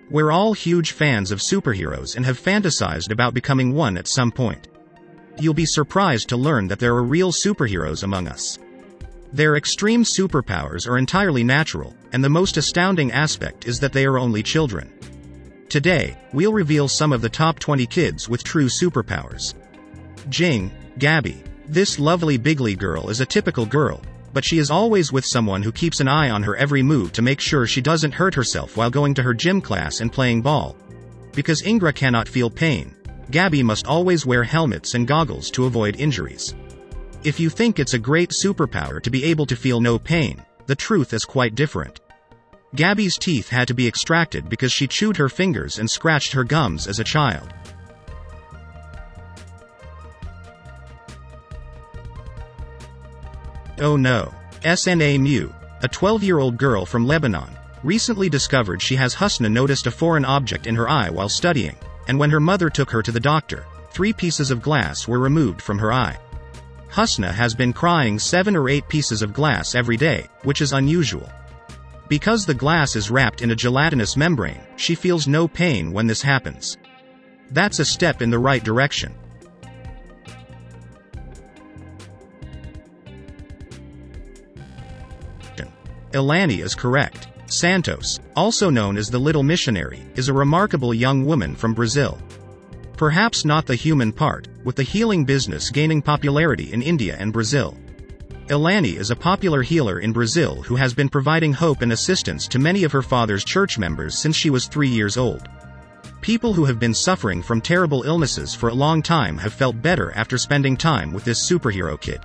We're all huge fans of superheroes and have fantasized about becoming one at some point. You'll be surprised to learn that there are real superheroes among us. Their extreme superpowers are entirely natural, and the most astounding aspect is that they are only children. Today, we'll reveal some of the top 20 kids with true superpowers. Gabby. This lovely bigly girl is a typical girl, but she is always with someone who keeps an eye on her every move to make sure she doesn't hurt herself while going to her gym class and playing ball. Because Gingra cannot feel pain, Gaby must always wear helmets and goggles to avoid injuries. If you think it's a great superpower to be able to feel no pain, the truth is quite different. Gaby's teeth had to be extracted because she chewed her fingers and scratched her gums as a child. Oh no. Sana Mew, a 12-year-old girl from Lebanon, recently discovered she has Husna noticed a foreign object in her eye while studying, and when her mother took her to the doctor, 3 pieces of glass were removed from her eye. Husna has been crying 7 or 8 pieces of glass every day, which is unusual. Because the glass is wrapped in a gelatinous membrane, she feels no pain when this happens. That's a step in the right direction. Ilani is correct. Santos, also known as the Little Missionary, is a remarkable young woman from Brazil. Perhaps not the human part, with the healing business gaining popularity in India and Brazil. Ilani is a popular healer in Brazil who has been providing hope and assistance to many of her father's church members since she was 3 years old. People who have been suffering from terrible illnesses for a long time have felt better after spending time with this superhero kid.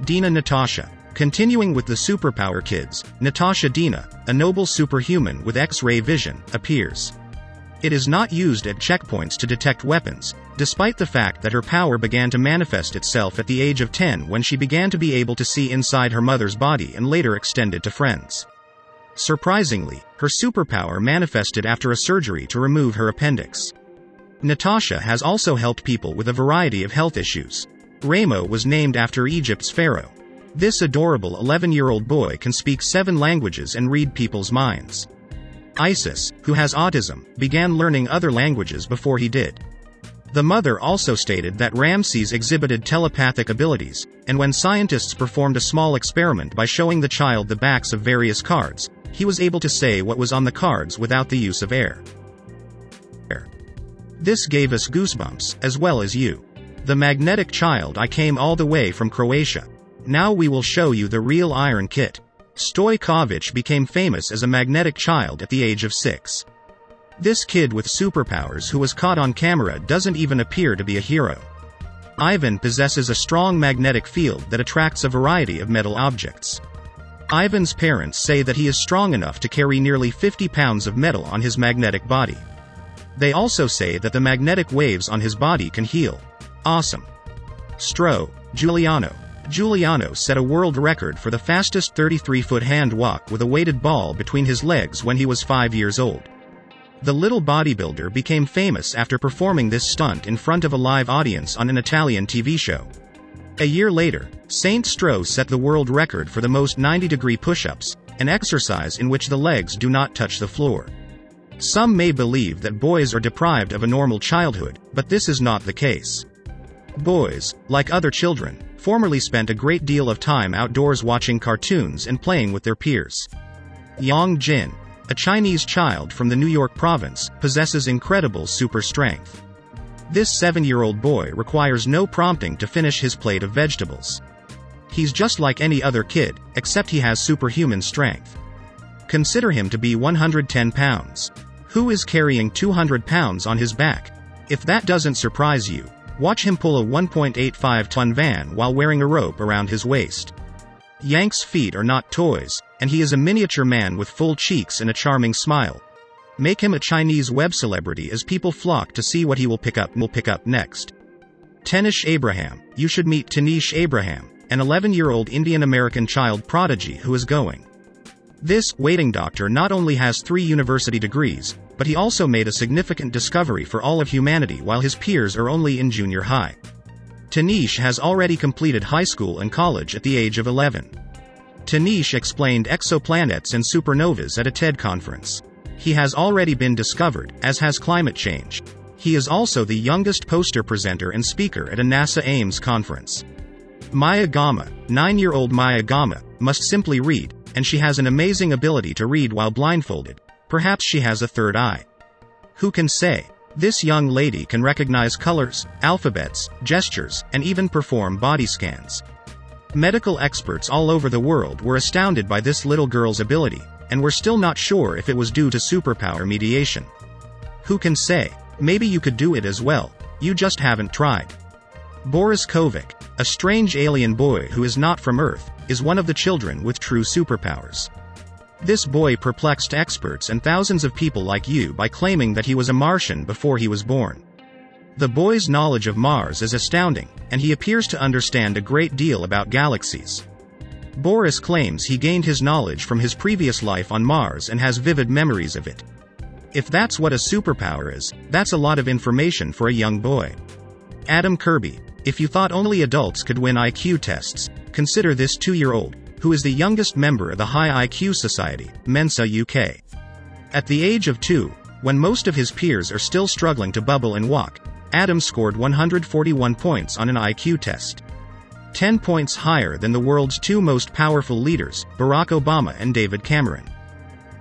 Dina Natasha. Continuing with the superpower kids, Natasha Dina, a noble superhuman with X-ray vision, appears. It is not used at checkpoints to detect weapons, despite the fact that her power began to manifest itself at the age of 10 when she began to be able to see inside her mother's body and later extended to friends. Surprisingly, her superpower manifested after a surgery to remove her appendix. Natasha has also helped people with a variety of health issues. Ramo was named after Egypt's pharaoh. This adorable 11-year-old boy can speak 7 languages and read people's minds. Isis, who has autism, began learning other languages before he did. The mother also stated that Ramses exhibited telepathic abilities, and when scientists performed a small experiment by showing the child the backs of various cards, he was able to say what was on the cards without the use of air. This gave us goosebumps, as well as you. The magnetic child I came all the way from Croatia. Now we will show you the real Iron Kit. Stojkovic became famous as a magnetic child at the age of 6. This kid with superpowers who was caught on camera doesn't even appear to be a hero. Ivan possesses a strong magnetic field that attracts a variety of metal objects. Ivan's parents say that he is strong enough to carry nearly 50 pounds of metal on his magnetic body. They also say that the magnetic waves on his body can heal. Awesome. Giuliano set a world record for the fastest 33-foot hand walk with a weighted ball between his legs when he was 5 years old. The little bodybuilder became famous after performing this stunt in front of a live audience on an Italian TV show. A year later, Saint Stro set the world record for the most 90-degree push-ups, an exercise in which the legs do not touch the floor. Some may believe that boys are deprived of a normal childhood, but this is not the case. Boys, like other children, formerly spent a great deal of time outdoors watching cartoons and playing with their peers. Yang Jin, a Chinese child from the New York province, possesses incredible super strength. This 7-year-old boy requires no prompting to finish his plate of vegetables. He's just like any other kid, except he has superhuman strength. Consider him to be 110 pounds. Who is carrying 200 pounds on his back? If that doesn't surprise you, watch him pull a 1.85-ton van while wearing a rope around his waist. Yank's feet are not toys, and he is a miniature man with full cheeks and a charming smile. Make him a Chinese web celebrity as people flock to see what he will pick up next. Tanish Abraham. You should meet Tanish Abraham, an 11-year-old Indian-American child prodigy who is going. This waiting doctor not only has 3 university degrees, but he also made a significant discovery for all of humanity while his peers are only in junior high. Tanish has already completed high school and college at the age of 11. Tanish explained exoplanets and supernovas at a TED conference. He has already been discovered, as has climate change. He is also the youngest poster presenter and speaker at a NASA Ames conference. Maya Gama, 9-year-old Maya Gama, must simply read, and she has an amazing ability to read while blindfolded. Perhaps she has a third eye. Who can say? This young lady can recognize colors, alphabets, gestures, and even perform body scans. Medical experts all over the world were astounded by this little girl's ability, and were still not sure if it was due to superpower mediation. Who can say? Maybe you could do it as well, you just haven't tried. Boris Kovac, a strange alien boy who is not from Earth, is one of the children with true superpowers. This boy perplexed experts and thousands of people like you by claiming that he was a Martian before he was born. The boy's knowledge of Mars is astounding, and he appears to understand a great deal about galaxies. Boris claims he gained his knowledge from his previous life on Mars and has vivid memories of it. If that's what a superpower is, that's a lot of information for a young boy. Adam Kirby, if you thought only adults could win IQ tests, consider this 2-year-old, who is the youngest member of the High IQ Society, Mensa UK. At the age of 2, when most of his peers are still struggling to bubble and walk, Adam scored 141 points on an IQ test. 10 points higher than the world's 2 most powerful leaders, Barack Obama and David Cameron.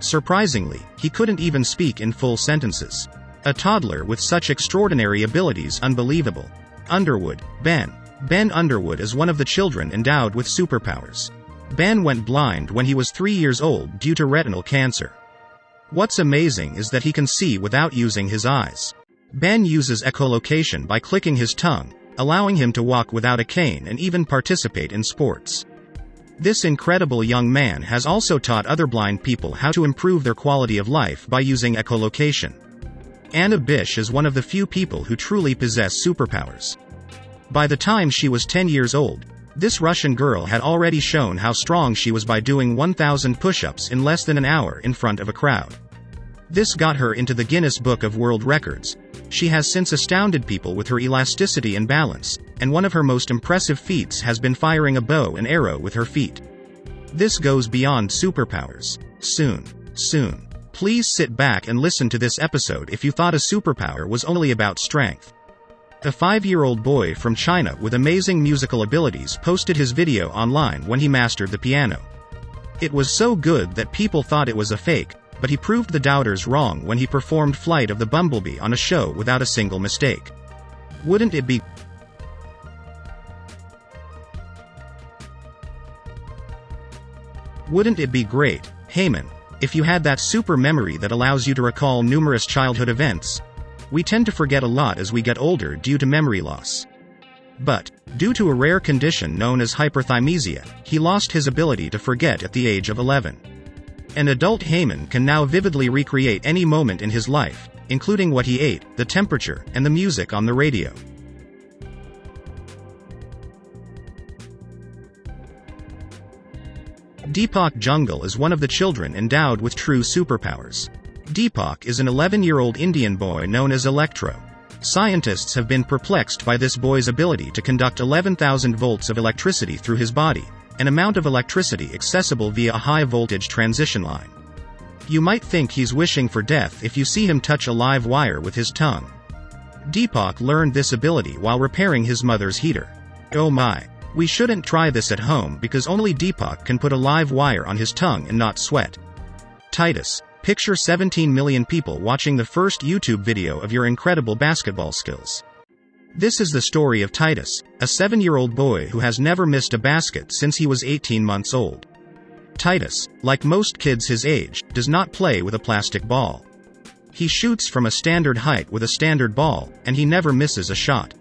Surprisingly, he couldn't even speak in full sentences. A toddler with such extraordinary abilities, unbelievable. Underwood, Ben. Ben Underwood is one of the children endowed with superpowers. Ben went blind when he was 3 years old due to retinal cancer. What's amazing is that he can see without using his eyes. Ben uses echolocation by clicking his tongue, allowing him to walk without a cane and even participate in sports. This incredible young man has also taught other blind people how to improve their quality of life by using echolocation. Anna Bish is one of the few people who truly possess superpowers. By the time she was 10 years old, this Russian girl had already shown how strong she was by doing 1,000 push-ups in less than an hour in front of a crowd. This got her into the Guinness Book of World Records. She has since astounded people with her elasticity and balance, and one of her most impressive feats has been firing a bow and arrow with her feet. This goes beyond superpowers. Soon. Please sit back and listen to this episode if you thought a superpower was only about strength. A 5-year-old boy from China with amazing musical abilities posted his video online when he mastered the piano. It was so good that people thought it was a fake, but he proved the doubters wrong when he performed Flight of the Bumblebee on a show without a single mistake. Wouldn't it be great, Heyman, if you had that super memory that allows you to recall numerous childhood events? We tend to forget a lot as we get older due to memory loss. But, due to a rare condition known as hyperthymesia, he lost his ability to forget at the age of 11. An adult Heyman can now vividly recreate any moment in his life, including what he ate, the temperature, and the music on the radio. Deepak Jungle is one of the children endowed with true superpowers. Deepak is an 11-year-old Indian boy known as Electro. Scientists have been perplexed by this boy's ability to conduct 11,000 volts of electricity through his body, an amount of electricity accessible via a high-voltage transition line. You might think he's wishing for death if you see him touch a live wire with his tongue. Deepak learned this ability while repairing his mother's heater. Oh my. We shouldn't try this at home because only Deepak can put a live wire on his tongue and not sweat. Titus, picture 17 million people watching the first YouTube video of your incredible basketball skills. This is the story of Titus, a 7-year-old boy who has never missed a basket since he was 18 months old. Titus, like most kids his age, does not play with a plastic ball. He shoots from a standard height with a standard ball, and he never misses a shot.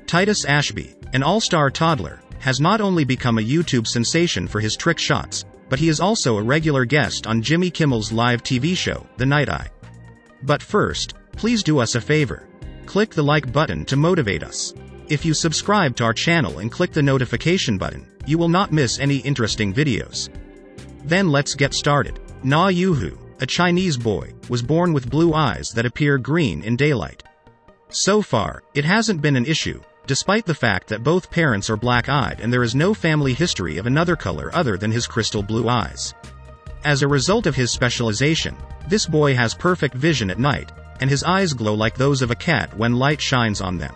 Titus Ashby, an all-star toddler, has not only become a YouTube sensation for his trick shots, but he is also a regular guest on Jimmy Kimmel's live TV show, The Night Eye. But first, please do us a favor. Click the like button to motivate us. If you subscribe to our channel and click the notification button, you will not miss any interesting videos. Then let's get started. Na Yuhu, a Chinese boy, was born with blue eyes that appear green in daylight. So far, it hasn't been an issue, despite the fact that both parents are black-eyed and there is no family history of another color other than his crystal blue eyes. As a result of his specialization, this boy has perfect vision at night, and his eyes glow like those of a cat when light shines on them.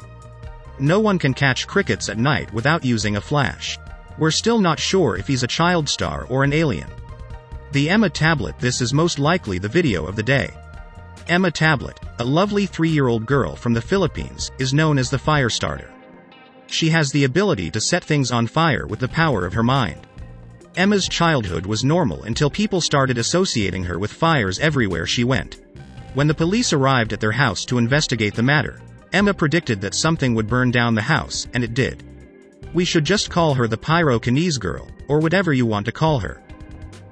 No one can catch crickets at night without using a flash. We're still not sure if he's a child star or an alien. The Emma tablet. This is most likely the video of the day. Emma tablet, a lovely 3-year-old girl from the Philippines, is known as the fire starter. She has the ability to set things on fire with the power of her mind. Emma's childhood was normal until people started associating her with fires everywhere she went. When the police arrived at their house to investigate the matter, Emma predicted that something would burn down the house, and it did. We should just call her the pyrokinese girl, or whatever you want to call her.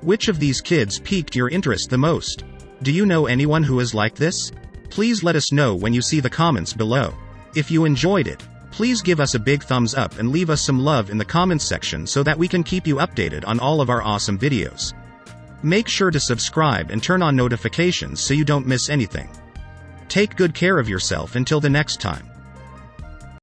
Which of these kids piqued your interest the most? Do you know anyone who is like this? Please let us know when you see the comments below. If you enjoyed it, please give us a big thumbs up and leave us some love in the comments section so that we can keep you updated on all of our awesome videos. Make sure to subscribe and turn on notifications so you don't miss anything. Take good care of yourself until the next time.